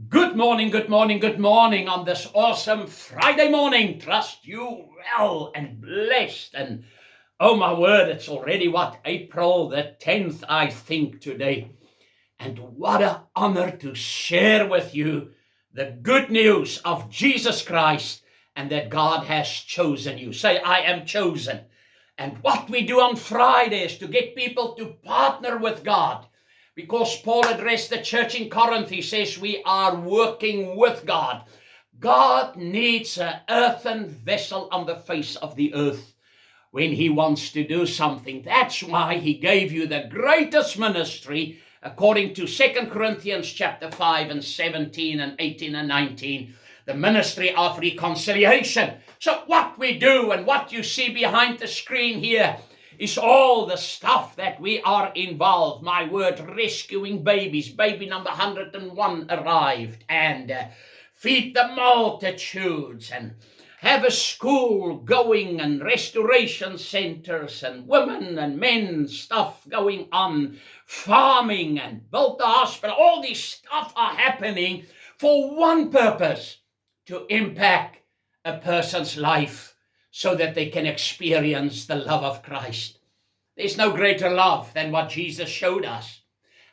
Good morning, good morning, good morning on this awesome Friday morning. Trust you well and blessed. And oh my word, it's already April the 10th, I think, today. And what an honor to share with you the good news of Jesus Christ and that God has chosen you. Say, I am chosen. And what we do on Friday is to get people to partner with God. Because Paul addressed the church in Corinth, he says we are working with God. God needs an earthen vessel on the face of the earth when he wants to do something. That's why he gave you the greatest ministry, according to 2 Corinthians chapter 5 and 17 and 18 and 19, the ministry of reconciliation. So what we do and what you see behind the screen here is all the stuff that we are involved. My word, rescuing babies. Baby number 101 arrived, and feed the multitudes, and have a school going, and restoration centers, and women and men stuff going on, farming, and built the hospital. All these stuff are happening for one purpose: to impact a person's life so that they can experience the love of Christ. There's no greater love than what Jesus showed us.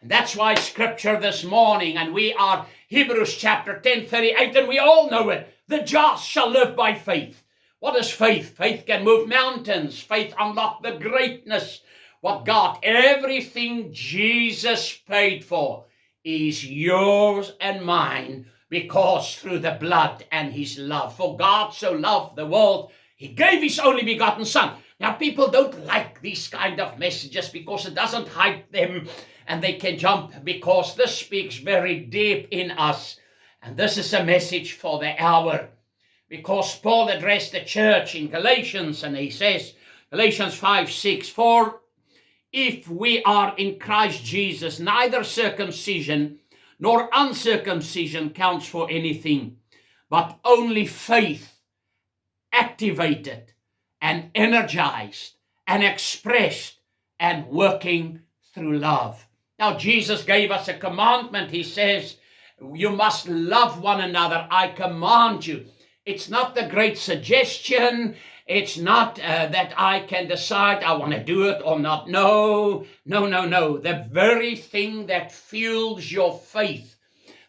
And that's why scripture this morning, and we are Hebrews chapter 10:38, and we all know it. The just shall live by faith. What is faith? Faith can move mountains. Faith unlocks the greatness. What God, everything Jesus paid for is yours and mine, because through the blood and his love. For God so loved the world, he gave his only begotten Son. Now, people don't like these kind of messages because it doesn't hype them and they can jump, because this speaks very deep in us. And this is a message for the hour, because Paul addressed the church in Galatians, and he says, Galatians 5:6, for if we are in Christ Jesus, neither circumcision nor uncircumcision counts for anything, but only faith activated and energized and expressed and working through love. Now, Jesus gave us a commandment. He says, you must love one another. I command you. It's not the great suggestion. It's not that I can decide I want to do it or not. No. The very thing that fuels your faith,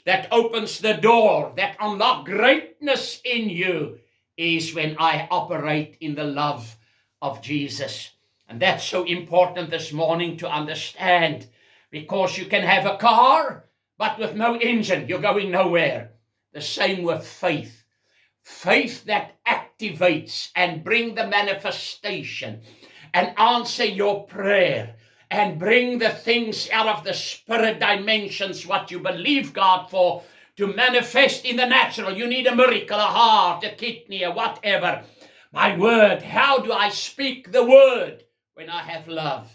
that opens the door, that unlocks greatness in you, is when I operate in the love of Jesus. And that's so important this morning to understand, because you can have a car, but with no engine, you're going nowhere. The same with faith. Faith that activates and bring the manifestation and answer your prayer and bring the things out of the spirit dimensions, what you believe God for, to manifest in the natural. You need a miracle, a heart, a kidney, or whatever. My word, how do I speak the word when I have love?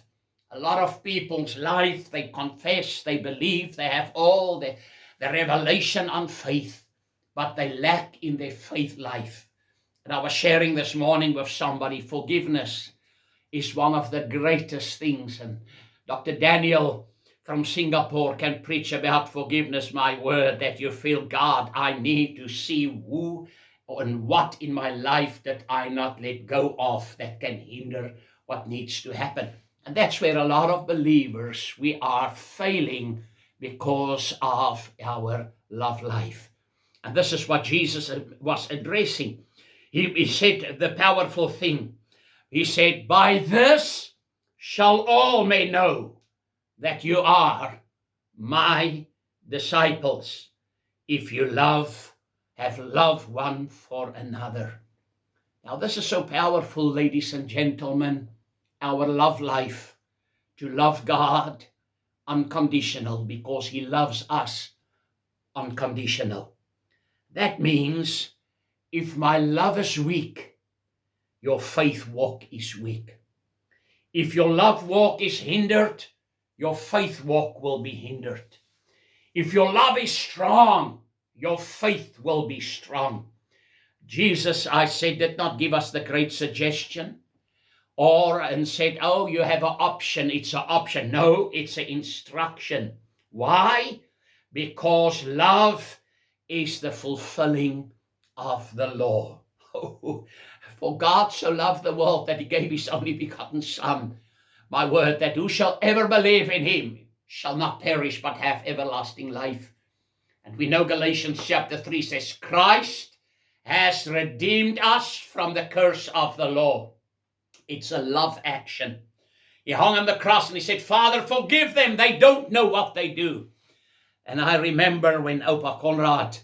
A lot of people's life, they confess, they believe, they have all the revelation on faith, but they lack in their faith life. And I was sharing this morning with somebody, forgiveness is one of the greatest things. And Dr. Daniel from Singapore can preach about forgiveness. My word, that you feel, God, I need to see who and what in my life that I not let go of that can hinder what needs to happen. And that's where a lot of believers, we are failing because of our love life. And this is what Jesus was addressing. He said the powerful thing. He said, by this shall all men know that you are my disciples, if you have love one for another. Now, this is so powerful, ladies and gentlemen, our love life, to love God unconditional, because he loves us unconditional. That means if my love is weak, your faith walk is weak. If your love walk is hindered, your faith walk will be hindered. If your love is strong, your faith will be strong. Jesus, I said, did not give us the great suggestion and said, oh, you have an option. It's an option. No, it's an instruction. Why? Because love is the fulfilling of the law. Oh, for God so loved the world that he gave his only begotten Son. My word, that who shall ever believe in him shall not perish but have everlasting life. And we know Galatians chapter 3 says, Christ has redeemed us from the curse of the law. It's a love action. He hung on the cross and he said, Father, forgive them. They don't know what they do. And I remember when Opa Conrad,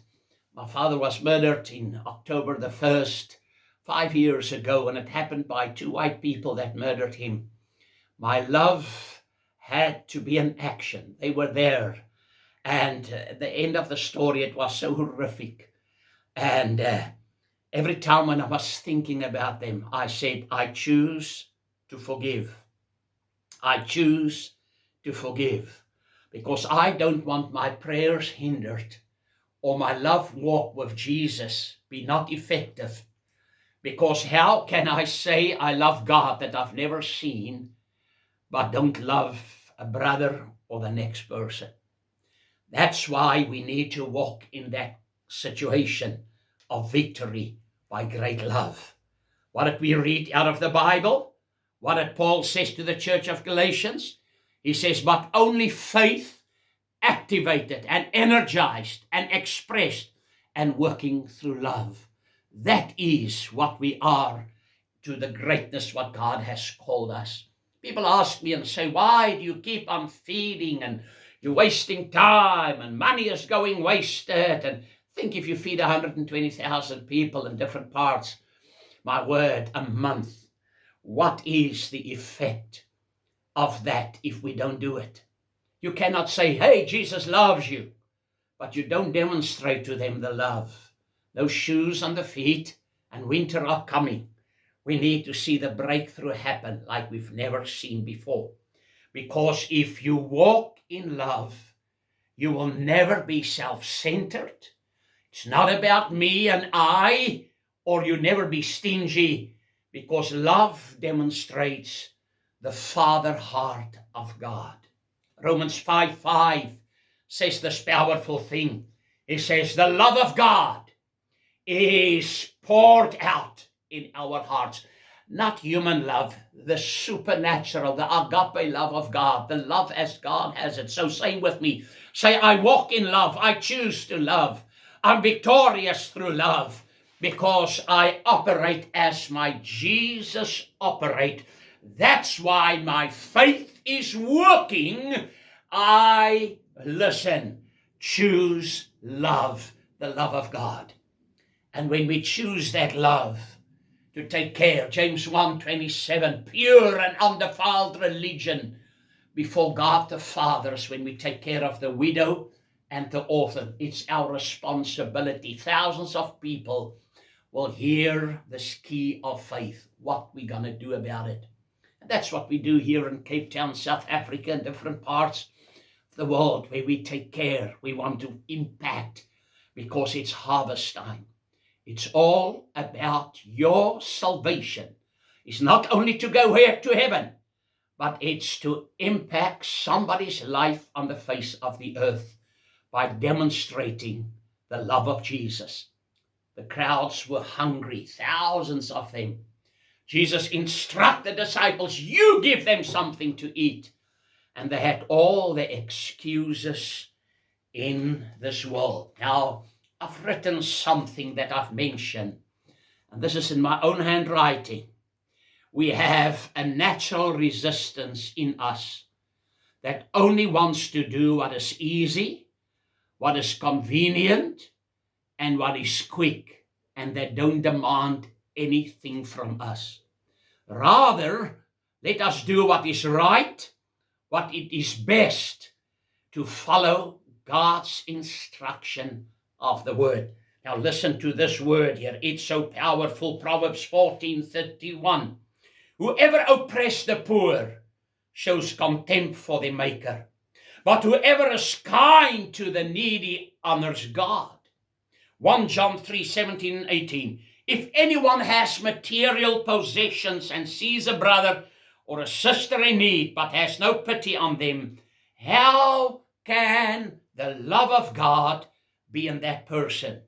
my father, was murdered in October the 1st, 5 years ago, and it happened by 2 white people that murdered him. My love had to be an action. They were there. And at the end of the story, it was so horrific. And every time when I was thinking about them, I said, I choose to forgive. I choose to forgive. Because I don't want my prayers hindered or my love walk with Jesus be not effective. Because how can I say I love God that I've never seen, but don't love a brother or the next person? That's why we need to walk in that situation of victory by great love. What did we read out of the Bible? What did Paul says to the church of Galatians? He says, but only faith activated and energized and expressed and working through love. That is what we are to the greatness what God has called us. People ask me and say, why do you keep on feeding and you're wasting time and money is going wasted? And think if you feed 120,000 people in different parts, my word, a month, what is the effect of that if we don't do it? You cannot say, hey, Jesus loves you, but you don't demonstrate to them the love. Those shoes on the feet and winter are coming. We need to see the breakthrough happen like we've never seen before. Because if you walk in love, you will never be self-centered. It's not about me and I, or you never be stingy, because love demonstrates the Father heart of God. Romans 5:5 says this powerful thing. It says, the love of God is poured out in our hearts. Not human love, the supernatural, the agape love of God, the love as God has it. So say with me, say, I walk in love. I choose to love. I'm victorious through love because I operate as my Jesus operate. That's why my faith is working. I choose love, the love of God. And when we choose that love to take care, James 1:27, pure and undefiled religion before God the Father is when we take care of the widow and the orphan. It's our responsibility. Thousands of people will hear this key of faith, what we're going to do about it. And that's what we do here in Cape Town, South Africa, and different parts of the world where we take care. We want to impact because it's harvest time. It's all about your salvation. It's not only to go here to heaven, but it's to impact somebody's life on the face of the earth by demonstrating the love of Jesus. The crowds were hungry, thousands of them. Jesus instructed the disciples, you give them something to eat. And they had all the excuses in this world. Now, I've written something that I've mentioned, and this is in my own handwriting. We have a natural resistance in us that only wants to do what is easy, what is convenient, and what is quick, and that don't demand anything from us. Rather, let us do what is right, what it is best, to follow God's instruction of the word. Now listen to this word here. It's so powerful. Proverbs 14:31. Whoever oppresses the poor shows contempt for the maker, but whoever is kind to the needy honors God. 1 John 3:17 and 18. If anyone has material possessions and sees a brother or a sister in need but has no pity on them, how can the love of God being that person.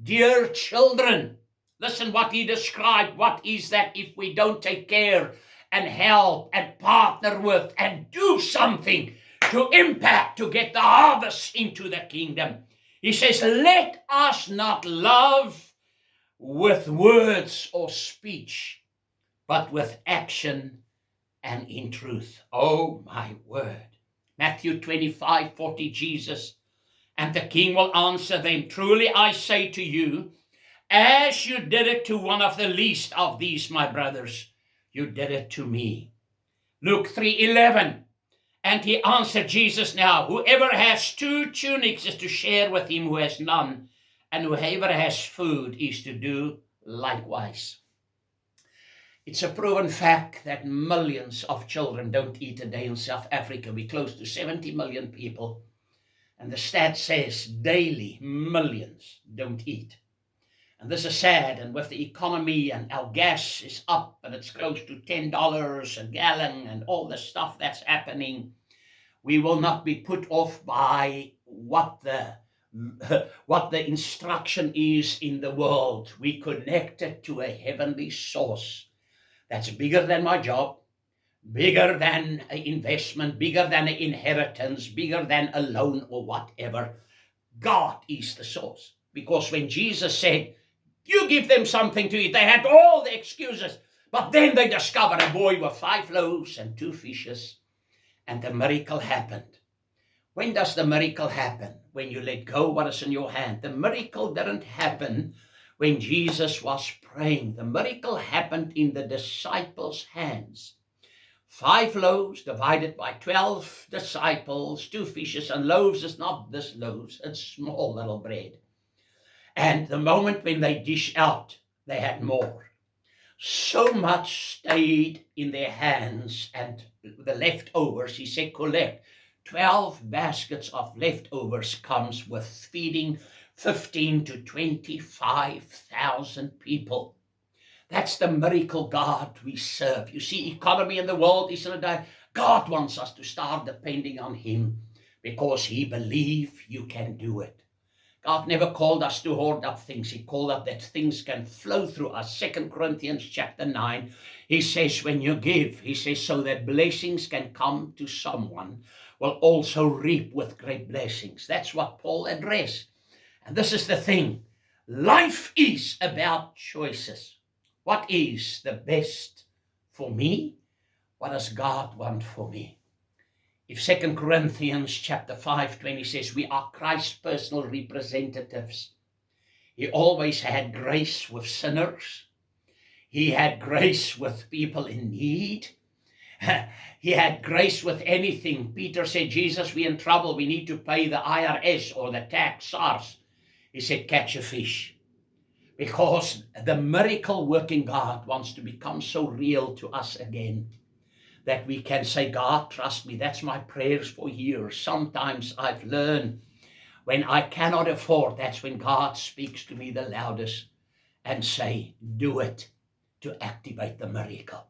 Dear children, listen what he described. What is that if we don't take care and help and partner with and do something to impact, to get the harvest into the kingdom? He says, let us not love with words or speech, but with action and in truth. Oh, my word. Matthew 25:40, Jesus, and the king will answer them, truly I say to you, as you did it to one of the least of these, my brothers, you did it to me. Luke 3:11, and he answered, Jesus now, whoever has 2 tunics is to share with him who has none, and whoever has food is to do likewise. It's a proven fact that millions of children don't eat a day in South Africa. We're close to 70 million people. And the stat says daily millions don't eat. And this is sad. And with the economy, and our gas is up and it's close to $10 a gallon and all the stuff that's happening, we will not be put off by what the instruction is in the world. We connected to a heavenly source that's bigger than my job, bigger than an investment, bigger than an inheritance, bigger than a loan or whatever. God is the source. Because when Jesus said, you give them something to eat, they had all the excuses. But then they discovered a boy with 5 loaves and 2 fishes, and the miracle happened. When does the miracle happen? When you let go what is in your hand. The miracle didn't happen when Jesus was praying. The miracle happened in the disciples' hands. 5 loaves divided by 12 disciples, 2 fishes, and loaves is not this loaves, it's small little bread. And the moment when they dish out, they had more. So much stayed in their hands, and the leftovers, he said, collect. 12 baskets of leftovers comes with feeding 15 to 25,000 people. That's the miracle God we serve. You see, economy in the world is in a day. God wants us to start depending on him because he believes you can do it. God never called us to hoard up things. He called us that things can flow through us. 2 Corinthians chapter 9, he says, when you give, he says, so that blessings can come to someone, will also reap with great blessings. That's what Paul addressed. And this is the thing. Life is about choices. What is the best for me? What does God want for me? If 2 Corinthians chapter 5:20 says we are Christ's personal representatives, he always had grace with sinners. He had grace with people in need. He had grace with anything. Peter said, Jesus, we're in trouble. We need to pay the IRS or the tax, SARS. He said, catch a fish. Because the miracle working God wants to become so real to us again that we can say, God, trust me. That's my prayers for years. Sometimes I've learned when I cannot afford, that's when God speaks to me the loudest and say, do it to activate the miracle.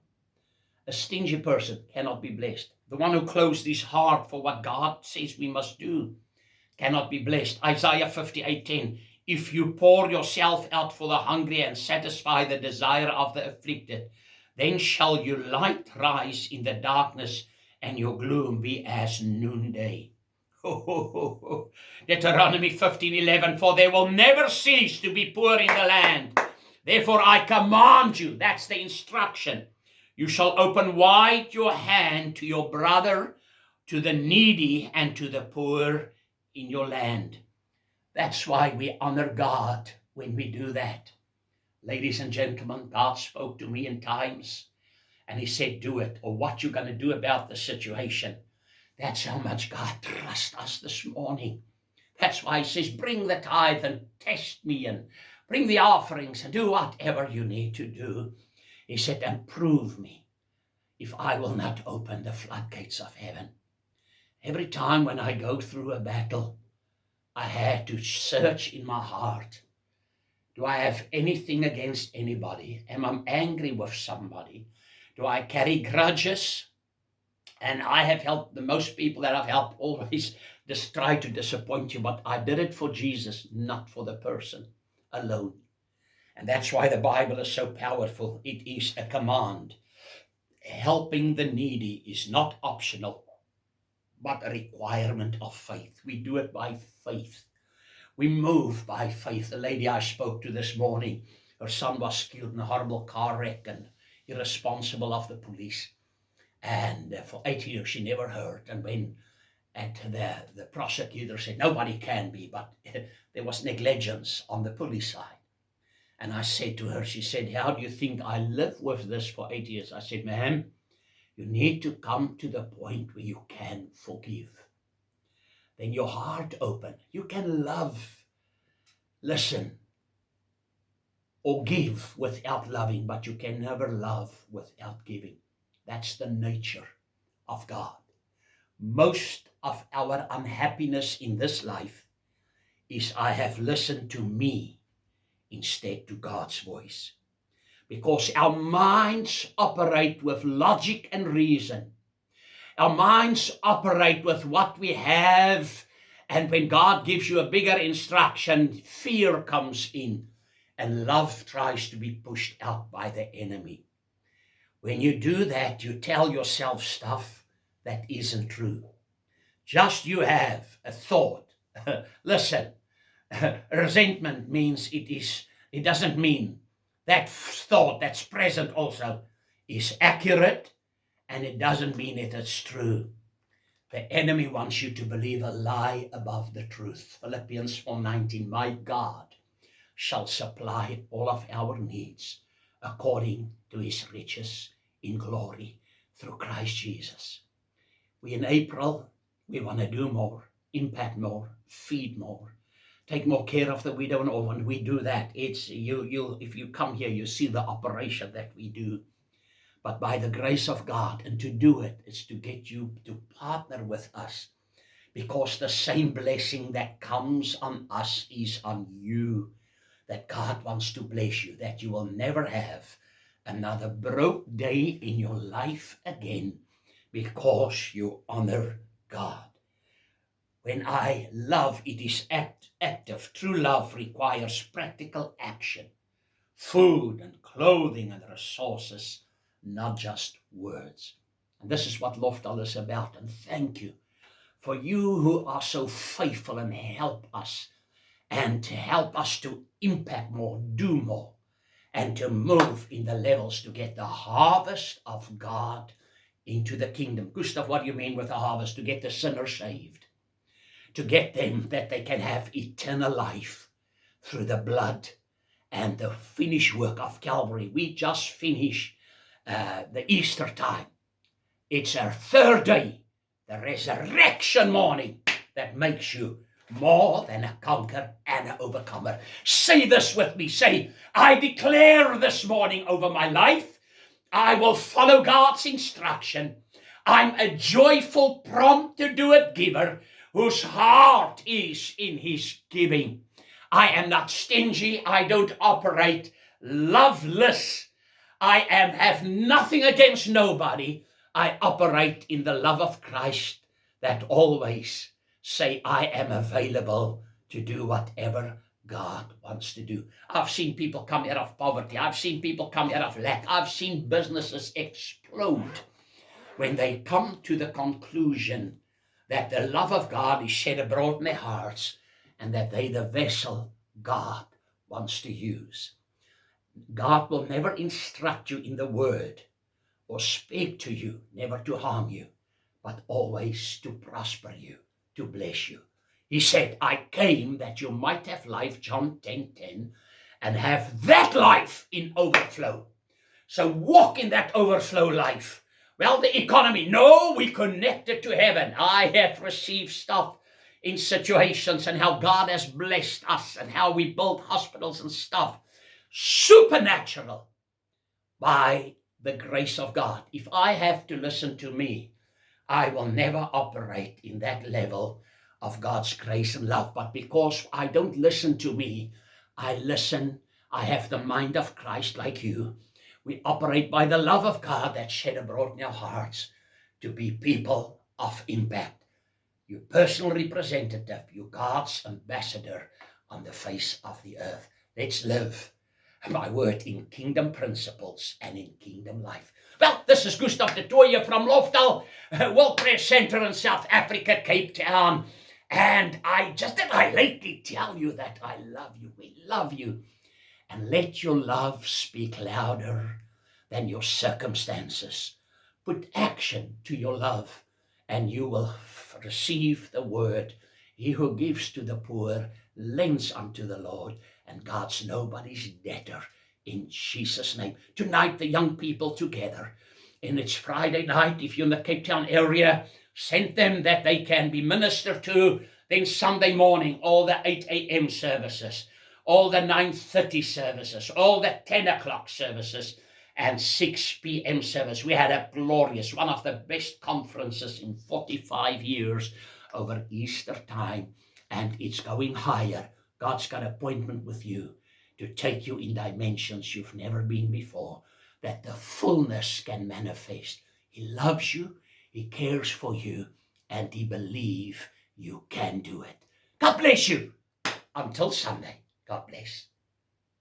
A stingy person cannot be blessed. The one who closed his heart for what God says we must do cannot be blessed. Isaiah 58:10. If you pour yourself out for the hungry and satisfy the desire of the afflicted, then shall your light rise in the darkness and your gloom be as noonday. Deuteronomy 15:11. For there will never cease to be poor in the land. Therefore I command you, that's the instruction, you shall open wide your hand to your brother, to the needy, and to the poor in your land. That's why we honor God when we do that. Ladies and gentlemen, God spoke to me in times, and he said, do it, or what you're going to do about the situation. That's how much God trusts us this morning. That's why he says, bring the tithe and test me, and bring the offerings and do whatever you need to do. He said, and prove me if I will not open the floodgates of heaven. Every time when I go through a battle, I had to search in my heart. Do I have anything against anybody? Am I angry with somebody? Do I carry grudges? And I have helped, the most people that I've helped always just try to disappoint you, but I did it for Jesus, not for the person alone. And that's why the Bible is so powerful. It is a command. Helping the needy is not optional, but a requirement of faith. We do it by faith. We move by faith. The lady I spoke to this morning, her son was killed in a horrible car wreck and irresponsible of the police. And for 8 years she never heard. And when the prosecutor said nobody can be, but there was negligence on the police side. And I said to her, she said, how do you think I live with this for 8 years? I said, ma'am, you need to come to the point where you can forgive. Then your heart open. You can love, listen, or give without loving, but you can never love without giving. That's the nature of God. Most of our unhappiness in this life is I have listened to me instead to God's voice. Because our minds operate with logic and reason. Our minds operate with what we have, and when God gives you a bigger instruction, fear comes in, and love tries to be pushed out by the enemy. When you do that, you tell yourself stuff that isn't true. Just you have a thought. Listen, resentment means it doesn't mean that thought that's present also is accurate, and it doesn't mean it is true. The enemy wants you to believe a lie above the truth. Philippians 4:19, my God shall supply all of our needs according to his riches in glory through Christ Jesus. We in April, we want to do more, impact more, feed more, take more care of the widow and orphan. We do that. It's you. If you come here, you see the operation that we do. But by the grace of God, and to do it is to get you to partner with us, because the same blessing that comes on us is on you. That God wants to bless you, that you will never have another broke day in your life again, because you honor God. When I love, it is active. True love requires practical action, food and clothing and resources, not just words. And this is what Lofdal is about. And thank you for you who are so faithful and help us, and to help us to impact more, do more, and to move in the levels to get the harvest of God into the kingdom. Gustav, what do you mean with the harvest? To get the sinner saved, to get them that they can have eternal life through the blood and the finished work of Calvary. We just finished the Easter time. It's our third day, the resurrection morning, that makes you more than a conqueror and an overcomer. Say this with me. Say, I declare this morning over my life, I will follow God's instruction. I'm a joyful, prompt to do it giver, whose heart is in his giving. I am not stingy. I don't operate loveless. I have nothing against nobody. I operate in the love of Christ that always say I am available to do whatever God wants to do. I've seen people come out of poverty. I've seen people come out of lack. I've seen businesses explode when they come to the conclusion that the love of God is shed abroad in their hearts, and that they the vessel God wants to use. God will never instruct you in the word or speak to you, never to harm you, but always to prosper you, to bless you. He said, I came that you might have life, John 10:10, and have that life in overflow. So walk in that overflow life. Well, the economy, no, we connected to heaven. I have received stuff in situations and how God has blessed us and how we built hospitals and stuff. Supernatural by the grace of God. If I have to listen to me, I will never operate in that level of God's grace and love. But because I don't listen to me, I listen. I have the mind of Christ like you. We operate by the love of God that's shed abroad in our hearts to be people of impact. your personal representative, your God's ambassador on the face of the earth. Let's live, my word, in kingdom principles and in kingdom life. Well, this is Gustav de Tooijer from Lofdal, World Press Center in South Africa, Cape Town. And I lately tell you that I love you. We love you. And let your love speak louder than your circumstances. Put action to your love, and you will receive the word. He who gives to the poor lends unto the Lord, and God's nobody's debtor, in Jesus' name. Tonight, the young people together, and it's Friday night. If you're in the Cape Town area, send them that they can be ministered to. Then Sunday morning, all the 8 a.m. services, all the 9:30 services, all the 10 o'clock services, and 6 p.m. service. We had a glorious, one of the best conferences in 45 years over Easter time, and it's going higher. God's got an appointment with you to take you in dimensions you've never been before, that the fullness can manifest. He loves you, he cares for you, and he believes you can do it. God bless you. Until Sunday, God bless.